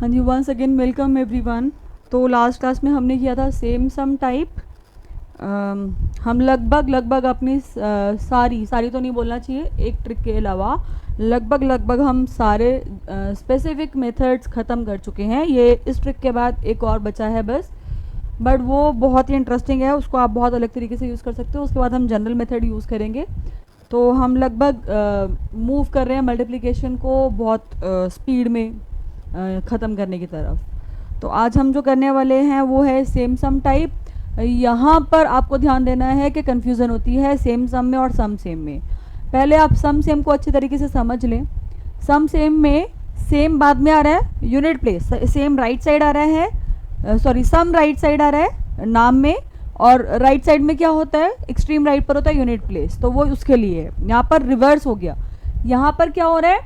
हाँ जी, once again welcome everyone. तो last class में हमने किया था सेम सम टाइप। हम लगभग अपनी सारी तो नहीं बोलना चाहिए, एक ट्रिक के अलावा लगभग हम सारे स्पेसिफिक मेथड्स ख़त्म कर चुके हैं। ये इस ट्रिक के बाद एक और बचा है बस, बट वो बहुत ही इंटरेस्टिंग है, उसको आप बहुत अलग तरीके से यूज़ कर सकते हो। उसके बाद हम जनरल मेथड यूज़ करेंगे। तो हम लगभग मूव कर रहे हैं मल्टीप्लिकेशन को बहुत स्पीड में ख़त्म करने की तरफ। तो आज हम जो करने वाले हैं वो है सेम सम टाइप। यहाँ पर आपको ध्यान देना है कि कन्फ्यूज़न होती है सेम सम में और सम सेम में। पहले आप सम सेम को अच्छे तरीके से समझ लें। सम सेम में सेम बाद में आ रहा है unit place, same right side आ रहा है, सॉरी सम राइट साइड आ रहा है नाम में, और राइट साइड में क्या होता है, एक्सट्रीम राइट पर होता है यूनिट प्लेस, तो वो उसके लिए है। यहाँ पर रिवर्स हो गया। यहाँ पर क्या हो रहा है,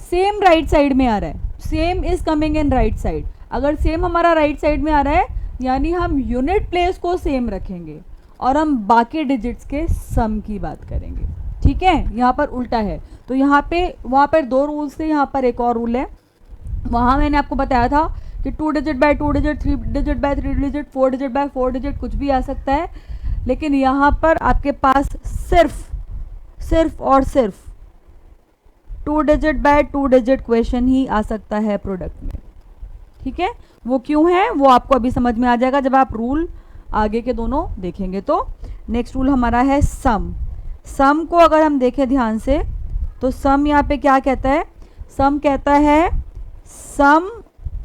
सेम राइट साइड में आ रहा है, same is coming in right side. अगर सेम हमारा राइट साइड में आ रहा है यानी हम यूनिट प्लेस को सेम रखेंगे और हम बाकी डिजिट्स के सम की बात करेंगे। ठीक है, यहाँ पर उल्टा है। तो यहाँ पे वहाँ पर दो रूल्स थे, यहाँ पर एक और रूल है। वहाँ मैंने आपको बताया था कि 2 digit by 2 digit, 3 digit bye 3 digit, 4 digit bye 4 digit कुछ भी आ सकता है, लेकिन यहाँ पर आपके पास सिर्फ और सिर्फ 2 डिजिट बाय 2 डिजिट क्वेश्चन ही आ सकता है प्रोडक्ट में। ठीक है, वो क्यों है वो आपको अभी समझ में आ जाएगा जब आप रूल आगे के दोनों देखेंगे। तो नेक्स्ट रूल हमारा है सम। सम को अगर हम देखें ध्यान से तो सम यहाँ पे क्या कहता है, सम कहता है सम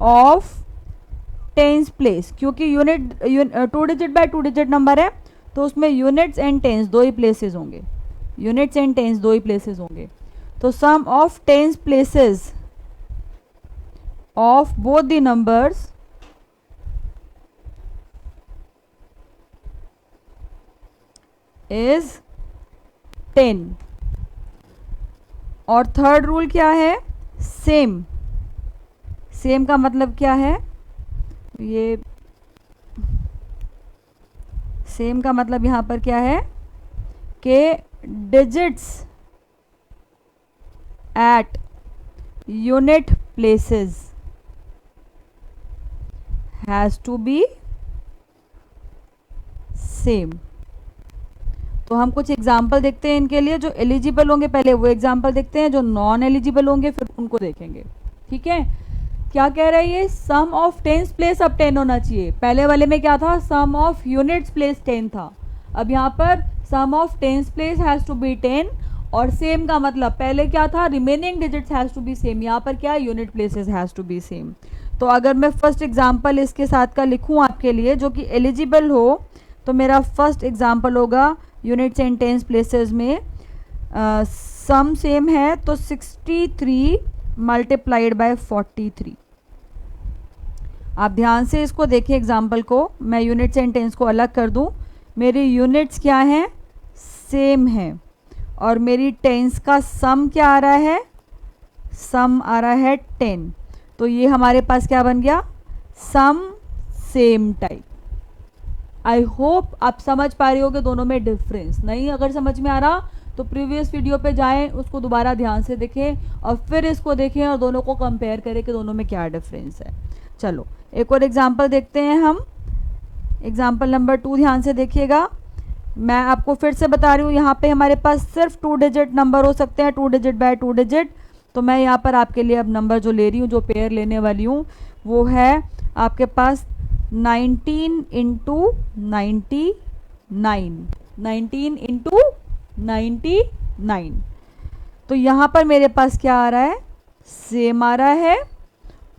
ऑफ टेंस प्लेस, क्योंकि unit 2 digit by 2 digit number है तो उसमें यूनिट्स एंड टेंस दो ही प्लेसेस होंगे, यूनिट्स एंड टेंस दो ही प्लेसेस होंगे। तो sum of tens places of both the numbers is 10। और थर्ड रूल क्या है, सेम। सेम का मतलब क्या है, ये सेम का मतलब यहाँ पर क्या है कि digits at unit places has to be same. तो हम कुछ एग्जाम्पल देखते हैं इनके लिए। जो एलिजिबल होंगे पहले वो एग्जाम्पल देखते हैं, जो नॉन एलिजिबल होंगे फिर उनको देखेंगे। ठीक है, क्या कह रहा है ये, सम ऑफ टेंस प्लेस अब 10 होना चाहिए। पहले वाले में क्या था, सम ऑफ यूनिट्स प्लेस 10 था। अब यहाँ पर sum of tens place has to be 10, और सेम का मतलब पहले क्या था, remaining digits has to be same. यहाँ पर क्या है, unit places has to be same. तो अगर मैं फर्स्ट एग्जाम्पल इसके साथ का लिखूँ आपके लिए जो कि एलिजिबल हो, तो मेरा फर्स्ट एग्जाम्पल होगा यूनिट्स एंड टेंस प्लेसेस में सम सेम है तो 63 मल्टीप्लाइड बाय 43। आप ध्यान से इसको देखिए एग्जाम्पल को, मैं यूनिट्स एंड टेंस को अलग कर दूं। मेरी यूनिट्स क्या हैं, सेम है, और मेरी टेंस का सम क्या आ रहा है, सम आ रहा है 10। तो ये हमारे पास क्या बन गया, सम सेम टाइप। आई होप आप समझ पा रहे होगे दोनों में डिफरेंस। नहीं अगर समझ में आ रहा तो प्रीवियस वीडियो पे जाएं, उसको दोबारा ध्यान से देखें और फिर इसको देखें और दोनों को कंपेयर करें कि दोनों में क्या डिफरेंस है। चलो एक और एग्जांपल देखते हैं हम। एग्जांपल नंबर 2 ध्यान से देखिएगा। मैं आपको फिर से बता रही हूँ, यहाँ पे हमारे पास सिर्फ 2 डिजिट नंबर हो सकते हैं, 2 डिजिट बाय 2 डिजिट। तो मैं यहाँ पर आपके लिए अब नंबर जो ले रही हूँ, जो पेयर लेने वाली हूँ, वो है आपके पास 19 इंटू 99, 19 इंटू 99। तो यहाँ पर मेरे पास क्या आ रहा है, सेम आ रहा है,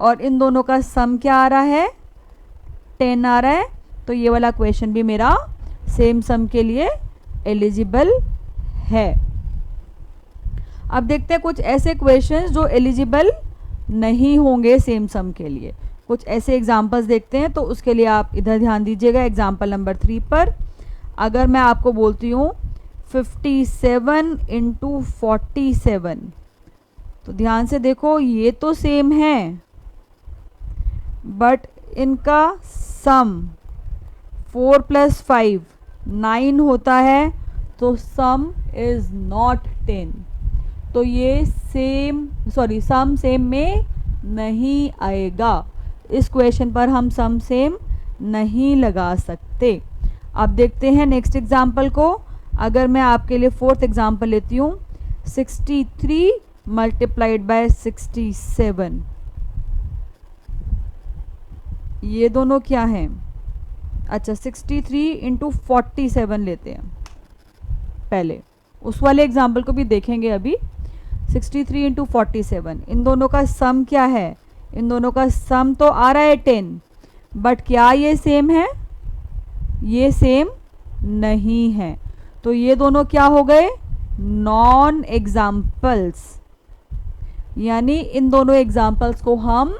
और इन दोनों का सम क्या आ रहा है, 10 आ रहा है। तो ये वाला क्वेश्चन भी मेरा सेम सम के लिए एलिजिबल है। अब देखते हैं कुछ ऐसे क्वेश्चंस जो एलिजिबल नहीं होंगे सेम सम के लिए। कुछ ऐसे एग्जांपल्स देखते हैं, तो उसके लिए आप इधर ध्यान दीजिएगा एग्जांपल नंबर 3 पर। अगर मैं आपको बोलती हूँ 57 इंटू 47, तो ध्यान से देखो ये तो सेम है, बट इनका सम 4 + 5 9 होता है, तो सम इज़ नॉट 10। तो ये सम सेम में नहीं आएगा। इस क्वेश्चन पर हम सम सेम नहीं लगा सकते। अब देखते हैं नेक्स्ट एग्जाम्पल को। अगर मैं आपके लिए फोर्थ एग्जाम्पल लेती हूँ, 63 मल्टीप्लाइड बाय 67, ये दोनों क्या हैं? अच्छा, 63 इंटू 47 लेते हैं पहले, उस वाले एग्जाम्पल को भी देखेंगे अभी। 63 इंटू 47, इन दोनों का सम क्या है? इन दोनों का सम तो आ रहा है 10, बट क्या ये सेम है? ये सेम नहीं है। तो ये दोनों क्या हो गए? Non examples. यानी इन दोनों एग्जाम्पल्स को हम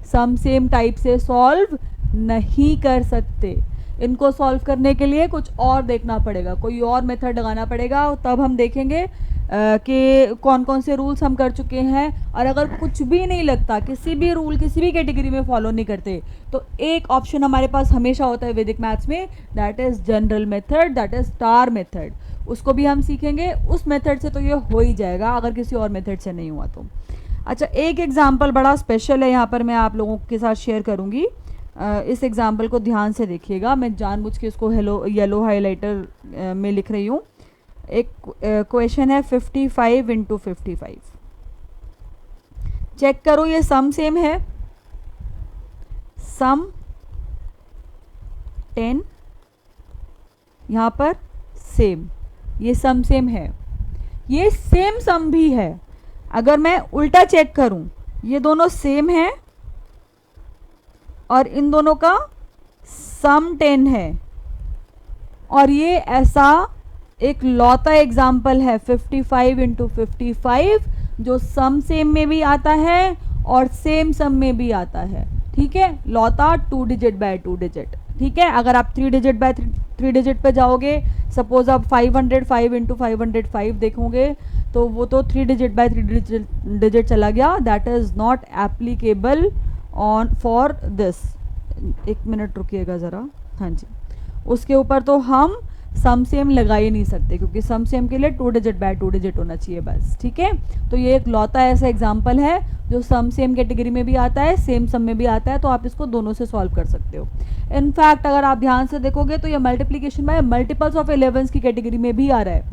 सम सेम टाइप से सॉल्व नहीं कर सकते। इनको सॉल्व करने के लिए कुछ और देखना पड़ेगा, कोई और मेथड लगाना पड़ेगा, तब हम देखेंगे कि कौन कौन से रूल्स हम कर चुके हैं। और अगर कुछ भी नहीं लगता, किसी भी रूल किसी भी कैटेगरी में फॉलो नहीं करते, तो एक ऑप्शन हमारे पास हमेशा होता है वैदिक मैथ्स में, that is general method, that is star method. उसको भी हम सीखेंगे। उस मेथड से तो ये हो ही जाएगा, अगर किसी और मेथड से नहीं हुआ तो। अच्छा, एक एग्जाम्पल बड़ा स्पेशल है, यहाँ पर मैं आप लोगों के साथ शेयर करूँगी। इस एग्जाम्पल को ध्यान से देखिएगा। मैं जानबूझ के इसको येलो हाइलाइटर में लिख रही हूँ। एक क्वेश्चन है 55 इंटू 55। चेक करो ये सम सेम है। सम 10, यहाँ पर सेम, ये सम सेम है। ये सेम सम भी है। अगर मैं उल्टा चेक करूं, ये दोनों सेम है और इन दोनों का सम 10 है, और ये ऐसा एक लौता एग्जाम्पल है 55 इंटू 55 जो सम सेम में भी आता है और सेम सम में भी आता है। ठीक है, लौता 2 डिजिट बाय 2 डिजिट। ठीक है, अगर आप 3 डिजिट बाय 3 डिजिट पे जाओगे, सपोज आप 505 इंटू 505 देखोगे, तो वो तो 3 डिजिट बाय 3 डिजिट चला गया। That is not applicable on for this. एक मिनट रुकिएगा ज़रा। हाँ जी, उसके ऊपर तो हम सम सेम लगा ही नहीं सकते, क्योंकि सम सेम के लिए 2 डिजिट बाय 2 डिजिट होना चाहिए बस। ठीक है, तो ये एक लौता ऐसा एग्जाम्पल है जो सम सेम कैटेगरी में भी आता है, सेम सम में भी आता है, तो आप इसको दोनों से सॉल्व कर सकते हो। इनफैक्ट अगर आप ध्यान से देखोगे तो ये मल्टीप्लिकेशन बाय मल्टीपल्स ऑफ 11 की कैटेगरी में भी आ रहा है।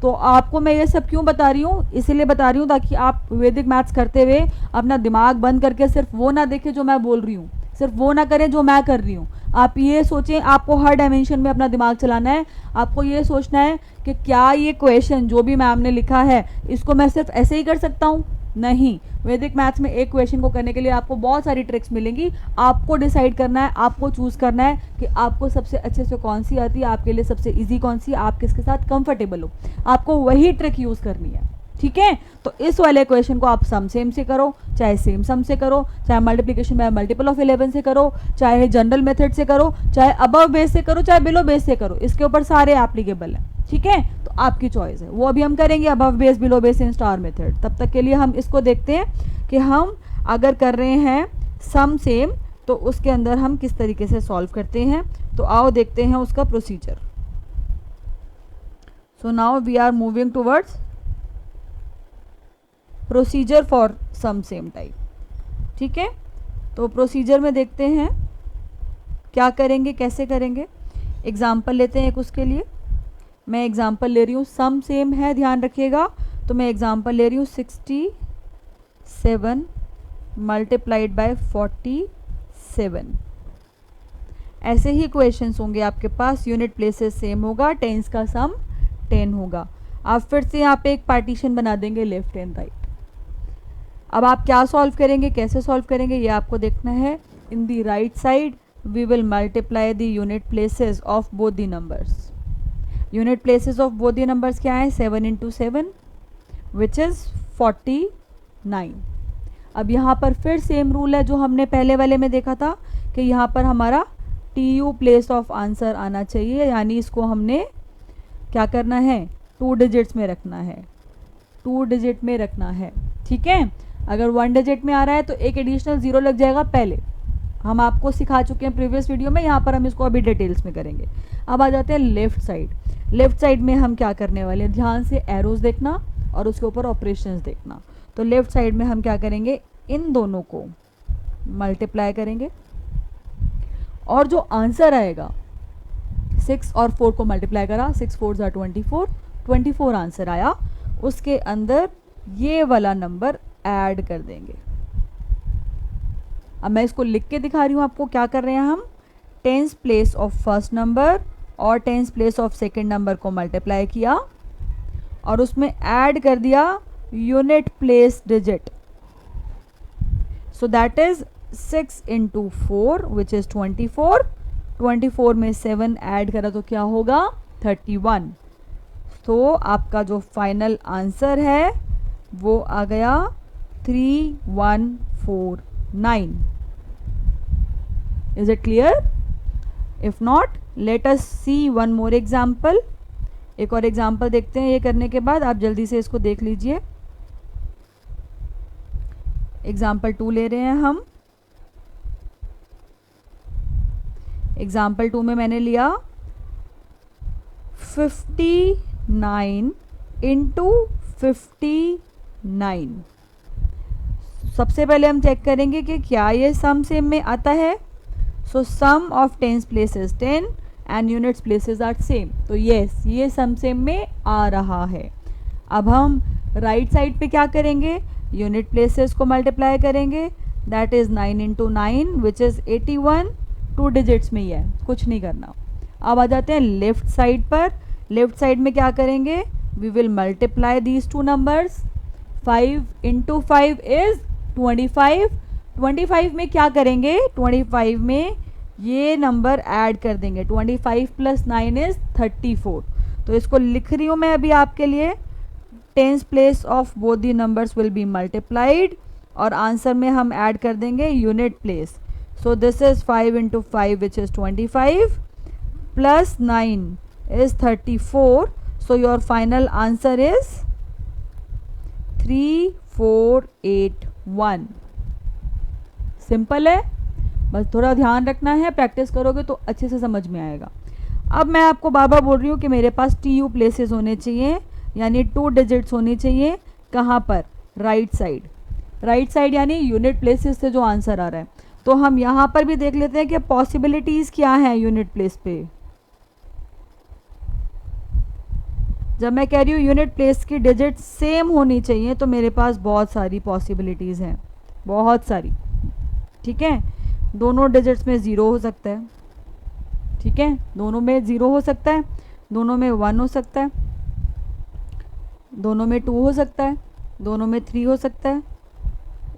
तो आपको मैं ये सब क्यों बता रही हूँ? इसीलिए बता रही हूँ ताकि आप वैदिक मैथ्स करते हुए अपना दिमाग बंद करके सिर्फ वो ना देखें जो मैं बोल रही हूँ, सिर्फ वो ना करें जो मैं कर रही हूँ। आप ये सोचें, आपको हर डायमेंशन में अपना दिमाग चलाना है। आपको ये सोचना है कि क्या ये क्वेश्चन जो भी मैम ने लिखा है इसको मैं सिर्फ ऐसे ही कर सकता हूँ? नहीं, वैदिक मैथ्स में एक क्वेश्चन को करने के लिए आपको बहुत सारी ट्रिक्स मिलेंगी। आपको डिसाइड करना है, आपको चूज़ करना है कि आपको सबसे अच्छे से कौन सी आती है, आपके लिए सबसे इजी कौन सी, आप किसके साथ कंफर्टेबल हो, आपको वही ट्रिक यूज़ करनी है। ठीक है, तो इस वाले क्वेश्चन को आप सम सेम से करो, चाहे सेम सम से करो, चाहे मल्टीप्लिकेशन बाय मल्टीपल ऑफ 11 से करो, चाहे जनरल मेथड से करो, चाहे अबव बेस से करो, चाहे बिलो बेस से करो, इसके ऊपर सारे एप्लीकेबल हैं। ठीक है, तो आपकी चॉइस है, वो अभी हम करेंगे above base, below base in star method. तब तक के लिए हम इसको देखते हैं कि हम अगर कर रहे हैं सम सेम तो उसके अंदर हम किस तरीके से सॉल्व करते हैं। तो आओ देखते हैं उसका procedure. So now we are moving towards procedure for some same type. ठीक है, तो प्रोसीजर में देखते हैं क्या करेंगे, कैसे करेंगे। एग्जाम्पल लेते हैं एक उसके लिए। मैं एग्जाम्पल ले रही हूँ, सम सेम है, ध्यान रखिएगा। तो मैं एग्जाम्पल ले रही हूँ 67 मल्टीप्लाइड बाय 47। ऐसे ही क्वेश्चंस होंगे आपके पास, यूनिट प्लेसेस सेम होगा, टेंस का सम 10 होगा। आप फिर से यहाँ पे एक पार्टीशन बना देंगे लेफ्ट एंड राइट। अब आप क्या सॉल्व करेंगे, कैसे सॉल्व करेंगे, ये आपको देखना है। In the right side we will multiply the unit places of both the numbers. Unit places of both the numbers क्या है? 7 इंटू 7 विच इज़ 49। अब यहाँ पर फिर सेम रूल है जो हमने पहले वाले में देखा था कि यहाँ पर हमारा TU प्लेस ऑफ आंसर आना चाहिए, यानी इसको हमने क्या करना है? 2 डिजिट्स में रखना है, 2 डिजिट में रखना है। ठीक है, अगर 1 डिजिट में आ रहा है तो एक एडिशनल 0 लग जाएगा। पहले हम आपको सिखा चुके हैं प्रीवियस वीडियो में, यहाँ पर हम इसको अभी डिटेल्स में करेंगे। अब आ जाते हैं लेफ्ट साइड। लेफ्ट साइड में हम क्या करने वाले हैं? ध्यान से एरोज देखना और उसके ऊपर ऑपरेशंस देखना। तो लेफ्ट साइड में हम क्या करेंगे? इन दोनों को मल्टीप्लाई करेंगे और जो आंसर आएगा 6 और 4 को मल्टीप्लाई करा, 6 4 ज़ा 24, 24 आंसर आया, उसके अंदर ये वाला नंबर ऐड कर देंगे। अब मैं इसको लिख के दिखा रही हूँ आपको। क्या कर रहे हैं हम, tens place of first number और tens place of second number को मल्टीप्लाई किया और उसमें ऐड कर दिया unit place digit. So that is 6 into 4 which is 24, 24 में 7 ऐड करा तो क्या होगा 31। तो आपका जो फाइनल आंसर है वो आ गया 3149। Is it clear? If not let us see one more example. एक और एग्जाम्पल देखते हैं। ये करने के बाद आप जल्दी से इसको देख लीजिए। एग्जाम्पल 2 ले रहे हैं हम। एग्जाम्पल 2 में मैंने लिया 59 इंटू 59। सबसे पहले हम चेक करेंगे कि क्या ये सम सेम में आता है। So sum of tens places 10 and units places are same. तो यस, ये सम सेम में आ रहा है। अब हम राइट साइड पे क्या करेंगे, यूनिट प्लेसेस को मल्टीप्लाई करेंगे। That is 9 into 9 which is 81। 2 digits में ही है, कुछ नहीं करना। अब आ जाते हैं लेफ्ट साइड पर। लेफ्ट साइड में क्या करेंगे, we will multiply these 2 numbers. 5 into 5 is 25। 25 में क्या करेंगे, 25 में ये नंबर ऐड कर देंगे। 25 प्लस 9 इज 34। तो इसको लिख रही हूँ मैं अभी आपके लिए। Tense place of both the numbers will be multiplied और आंसर में हम ऐड कर देंगे unit place. So this is 5 into 5 which is 25 plus 9 is 34. So your final answer is 3481। Simple है, बस थोड़ा ध्यान रखना है, प्रैक्टिस करोगे तो अच्छे से समझ में आएगा। अब मैं आपको बार बार बोल रही हूँ कि मेरे पास TU प्लेसेस होने चाहिए, यानी 2 डिजिट्स होनी चाहिए। कहाँ पर, राइट साइड। राइट साइड यानी यूनिट प्लेसेस से जो आंसर आ रहा है। तो हम यहाँ पर भी देख लेते हैं कि पॉसिबिलिटीज़ क्या हैं यूनिट प्लेस पे। जब मैं कह रही हूँ यूनिट प्लेस की डिजिट सेम होनी चाहिए तो मेरे पास बहुत सारी पॉसिबिलिटीज़ हैं, बहुत सारी। ठीक है, दोनों डिजिट्स में 0 हो सकता है। ठीक है, दोनों में 0 हो सकता है, दोनों में 1 हो सकता है, दोनों में 2 हो सकता है, दोनों में 3 हो सकता है,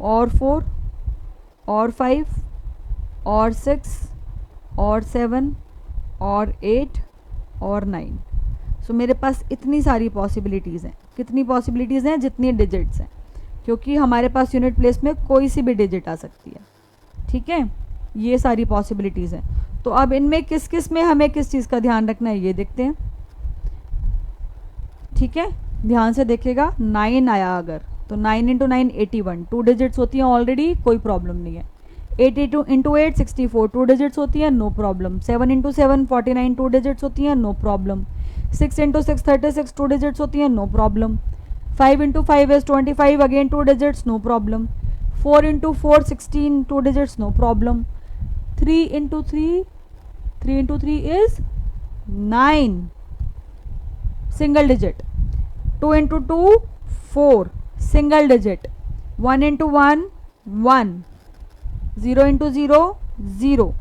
और 4 और 5 और 6 और 7 और 8 और 9। सो मेरे पास इतनी सारी पॉसिबिलिटीज़ हैं। कितनी पॉसिबिलिटीज़ हैं, जितनी डिजिट्स हैं, क्योंकि हमारे पास यूनिट प्लेस में कोई सी भी डिजिट आ सकती है। ठीक है, ये सारी पॉसिबिलिटीज़ हैं। तो अब इनमें किस किस में हमें किस चीज़ का ध्यान रखना है, ये देखते हैं। ठीक है, ध्यान से देखिएगा। 9 आया अगर, तो 9 इंटू 9 81, 2 डिजिट्स होती हैं ऑलरेडी, कोई प्रॉब्लम नहीं है। 82 इंटू 8 64, 2 डिजिट्स होती हैं, नो प्रॉब्लम। 7 इंटू 7 49, 2 डिजिट्स होती हैं, नो प्रॉब्लम। 6 इंटू 6 36, 2 डिजिट्स होती हैं, no problem. 5 into 5 is 25, again 2 digits, no problem. 4 into 4 16, 2 digits, no problem. 3 into 3 is 9, single digit. 2 into 2 4, single digit. 1 into 1 1, 0 into 0 0।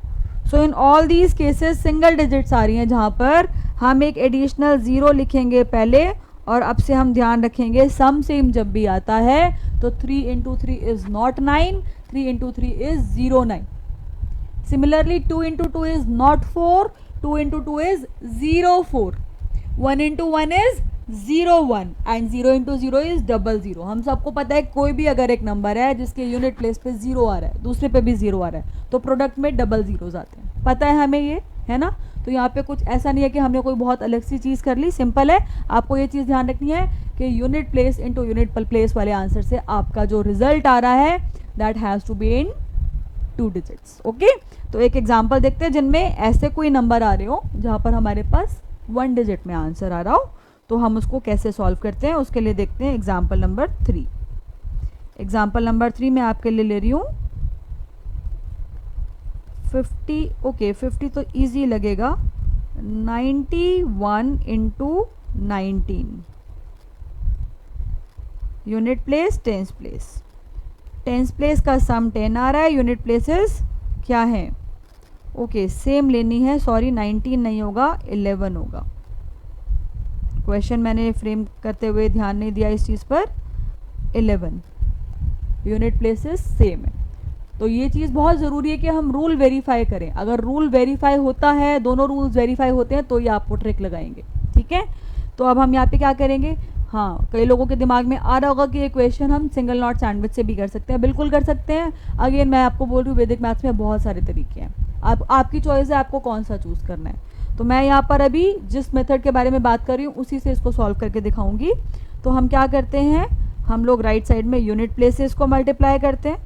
So in all these cases single digits आ रही हैं, जहाँ पर हम एक additional 0 लिखेंगे पहले, और अब से हम ध्यान रखेंगे सम सेम जब भी आता है तो 3 into 3 is not 9, 3 into 3 is 0 9। Similarly 2 into 2 is not 4, 2 into 2 is 0 4। 1 into 1 is 0 1 and 0 into 0 is 00। हम सबको पता है कोई भी अगर एक नंबर है जिसके यूनिट प्लेस पे 0 आ रहा है, दूसरे पे भी 0 आ रहा है, तो प्रोडक्ट में डबल जीरोज आते हैं। पता है हमें ये, है ना। तो यहाँ पे कुछ ऐसा नहीं है कि हमने कोई बहुत अलग सी चीज़ कर ली, सिंपल है। आपको ये चीज़ ध्यान रखनी है कि unit place into unit place वाले आंसर से आपका जो रिजल्ट आ रहा है that has to be in 2 digits. Okay, तो एक एग्जाम्पल देखते हैं जिनमें ऐसे कोई नंबर आ रहे हो जहाँ पर हमारे पास 1 डिजिट में आंसर आ रहा हो, तो हम उसको कैसे सॉल्व करते हैं उसके लिए देखते हैं एग्जाम्पल नंबर 3। एग्जाम्पल नंबर 3 मैं आपके लिए ले रही हूँ 50, ओके 50 तो इजी लगेगा, 91 into 19, unit place tens place, tens place का सम 10 आ रहा है, यूनिट प्लेसेस क्या है, ओके सेम लेनी है, सॉरी 19 नहीं होगा 11 होगा। क्वेश्चन मैंने फ्रेम करते हुए ध्यान नहीं दिया इस चीज़ पर, 11 यूनिट प्लेसेस सेम है। तो ये चीज़ बहुत ज़रूरी है कि हम रूल वेरीफाई करें, अगर रूल वेरीफाई होता है, दोनों रूल्स वेरीफाई होते हैं तो ये आपको ट्रिक लगाएंगे, ठीक है। तो अब हम यहाँ पे क्या करेंगे, हाँ कई लोगों के दिमाग में आ रहा होगा कि ये क्वेश्चन हम सिंगल नॉट सैंडविच से भी कर सकते हैं, बिल्कुल कर सकते हैं। अगेन मैं आपको बोल रही हूँ वैदिक मैथ्स में बहुत सारे तरीके हैं, आपकी चॉइस है आपको कौन सा चूज़ करना है। तो मैं यहाँ पर अभी जिस मेथड के बारे में बात कर रही हूँ उसी से इसको सॉल्व करके दिखाऊंगी। तो हम क्या करते हैं, हम लोग राइट साइड में यूनिट प्लेसेस को मल्टीप्लाई करते हैं,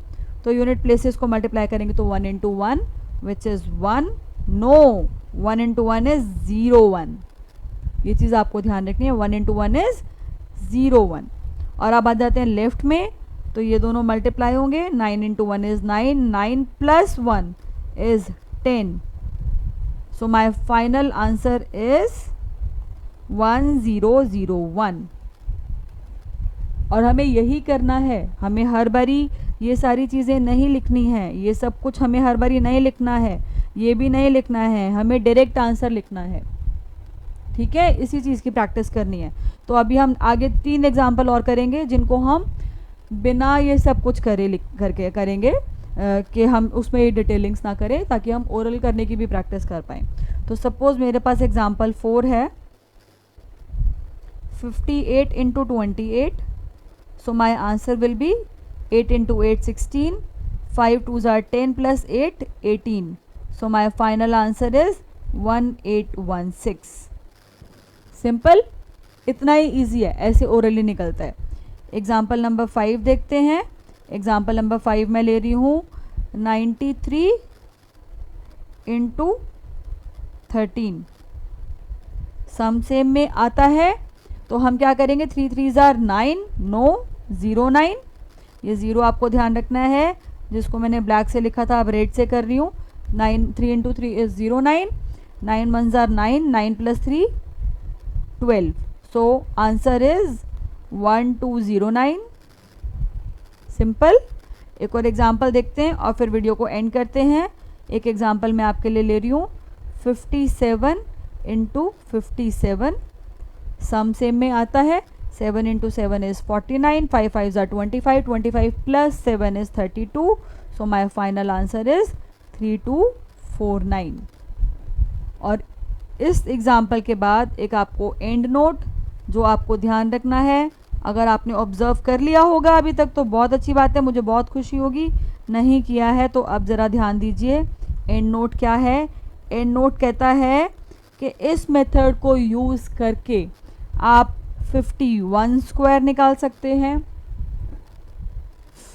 तो यूनिट प्लेसेस को मल्टीप्लाई करेंगे तो 1 into 1 which is 1, no 1 into 1 is 0 1, ये चीज़ आपको ध्यान रखनी है, 1 इंटू 1 इज़ 0 1। और अब आ जाते हैं लेफ्ट में, तो ये दोनों मल्टीप्लाई होंगे, 9 into 1 is 9, 9 plus 1 is 10, so my final answer is 1001। और हमें यही करना है, हमें हर बारी ये सारी चीज़ें नहीं लिखनी है, ये सब कुछ हमें हर बारी नहीं लिखना है, ये भी नहीं लिखना है, हमें डायरेक्ट आंसर लिखना है, ठीक है। इसी चीज़ की प्रैक्टिस करनी है। तो अभी हम आगे 3 एग्जाम्पल और करेंगे जिनको हम बिना ये सब कुछ करके करेंगे कि हम उसमें ये डिटेलिंग्स ना करें, ताकि हम ओरल करने की भी प्रैक्टिस कर पाएँ। तो सपोज़ मेरे पास एग्जाम्पल 4 है, 58 into 28, so my answer will be 8 into 8 16, 5 2s are 10 plus 8 18, so my final answer is 1816। Simple, इतना ही इजी है, ऐसे ओरली निकलता है। एग्जाम्पल नंबर 5 देखते हैं। एग्जाम्पल नंबर 5 मैं ले रही हूँ 93 इंटू 13, सम सेम में आता है, तो हम क्या करेंगे, 3 3s are 9, नो 0 9, ये 0 आपको ध्यान रखना है, जिसको मैंने ब्लैक से लिखा था अब रेड से कर रही हूँ। 3 into 3 is 0 9, 9 1s are 9, 9 plus 3 12, so answer is 1209। Simple. एक और एग्जाम्पल देखते हैं और फिर वीडियो को एंड करते हैं। एक एग्जाम्पल मैं आपके लिए ले रही हूँ 57 इंटू 57, सम सेम में आता है, 7 into 7 is 49, 5 5s are 25, 25 plus 7 is 32, so my final answer is 3249। और इस एग्जाम्पल के बाद एक आपको एंड नोट जो आपको ध्यान रखना है, अगर आपने ऑब्ज़र्व कर लिया होगा अभी तक तो बहुत अच्छी बात है, मुझे बहुत खुशी होगी, नहीं किया है तो अब ज़रा ध्यान दीजिए। एंड नोट क्या है, एंड नोट कहता है कि इस मेथड को यूज़ करके आप 51 स्क्वायर निकाल सकते हैं,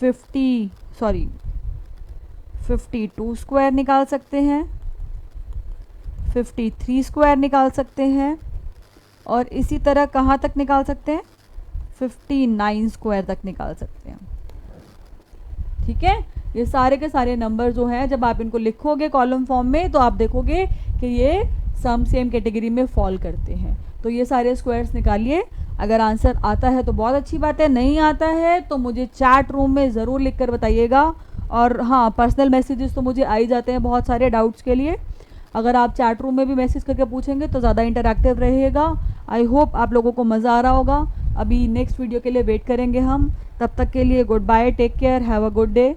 52 स्क्वायर निकाल सकते हैं, 53 स्क्वायर निकाल सकते हैं, और इसी तरह कहाँ तक निकाल सकते हैं, 59 स्क्वायर तक निकाल सकते हैं। ठीक है, ये सारे के सारे नंबर जो हैं जब आप इनको लिखोगे कॉलम फॉर्म में तो आप देखोगे कि ये सम सेम कैटेगरी में फॉल करते हैं। तो ये सारे स्क्वायर्स निकालिए, अगर आंसर आता है तो बहुत अच्छी बात है, नहीं आता है तो मुझे चैट रूम में ज़रूर लिख कर बताइएगा। और हाँ, पर्सनल मैसेजेस तो मुझे आ ही जाते हैं बहुत सारे डाउट्स के लिए, अगर आप चैट रूम में भी मैसेज करके पूछेंगे तो ज़्यादा इंटरैक्टिव रहेगा। आई होप आप लोगों को मज़ा आ रहा होगा। अभी नेक्स्ट वीडियो के लिए वेट करेंगे हम, तब तक के लिए good bye, take care, have a good day.